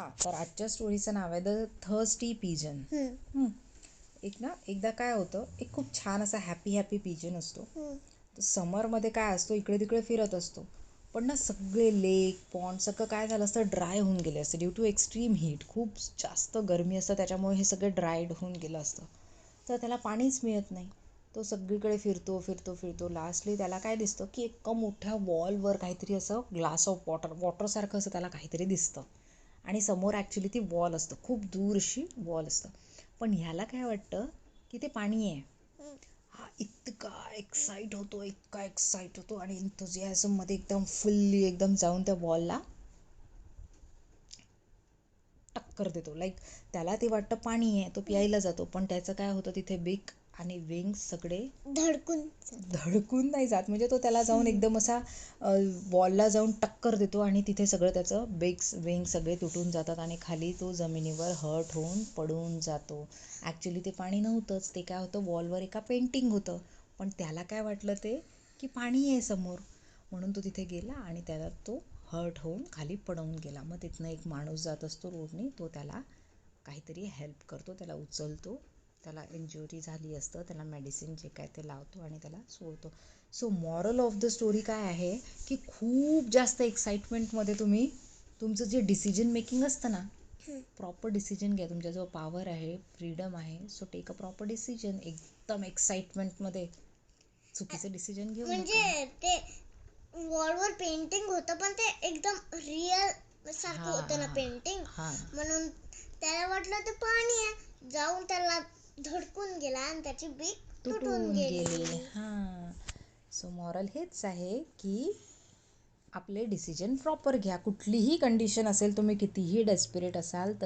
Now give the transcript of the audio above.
हां, तर आजच्या स्टोरीचं नाव आहे द थर्स्टी पिजन. एकदा काय होतं, एक खूप छान असा हॅपी पिजन असतो. तर समरमध्ये काय असतो, इकडे तिकडे फिरत असतो. पण ना सगळे लेक पॉन्ड सगळं काय झालं असतं, ड्राय होऊन गेले असते ड्यू टू एक्स्ट्रीम हीट. खूप जास्त गरमी असतं, त्याच्यामुळे हे सगळे ड्रायड होऊन गेलं असतं. तर त्याला पाणीच मिळत नाही. तो सगळीकडे फिरतो. लास्टली त्याला काय दिसतं की एका मोठ्या वॉलवर काहीतरी असं ग्लास ऑफ वॉटरसारखं असं त्याला काहीतरी दिसतं. आणि समोर ॲक्च्युली ती वॉल असतं, खूप दूर अशी वॉल असतं. पण ह्याला काय वाटतं की ते पाणी आहे. हा इतका एक्साईट होतो आणि मध्ये एकदम फुल्ली एकदम जाऊन त्या वॉलला टक्कर देतो. लाईक त्याला ते वाटतं पाणी आहे, तो प्यायला जातो. पण त्याचं काय होतं, तिथे बीक आणि विंग्स सगळे धडकून नाही जात. म्हणजे तो त्याला जाऊन एकदम असा वॉलला जाऊन टक्कर देतो आणि तिथे सगळं त्याचं विंग सगळे तुटून जातात आणि खाली तो जमिनीवर हर्ट होऊन पडून जातो. ॲक्च्युली ते पाणी नव्हतंच, ते काय होतं, वॉलवर एका पेंटिंग होतं. पण त्याला काय वाटलं ते की पाणी आहे समोर, म्हणून तो तिथे गेला आणि त्याला तो हर्ट होऊन खाली पडून गेला. मग तिथनं एक माणूस जात असतो रोडने, तो त्याला काहीतरी हेल्प करतो, त्याला उचलतो. त्याला इंज्युरी झाली असतं, त्याला मेडिसिन जे काय ते लावतो आणि त्याला सोडतो. So moral of the story काय आहे की खूप जास्त एक्साइटमेंटमध्ये तुम्ही तुमचं जे डिसिजन मेकिंग असतं ना, प्रॉपर डिसिजन घ्या. तुमच्याजवळ पॉवर आहे, फ्रीडम आहे, so take a proper decision. एकदम एक्साइटमेंटमध्ये चुकीचं डिसिजन घेऊ नका. म्हणजे ते वॉलवर पेंटिंग होतं, पण ते एकदम रिअल सारखं होतं ना पेंटिंग, म्हणून त्याला वाटलं ते पाणी आहे. जाऊन त्याला धडकून गेला आणि त्याची बीक तुटून गेली. सो मॉरल हेच आहे की आपले डिसिजन प्रॉपर घ्या. कुठलीही कंडिशन असेल, तुम्ही कितीही डेस्परेट असाल तरी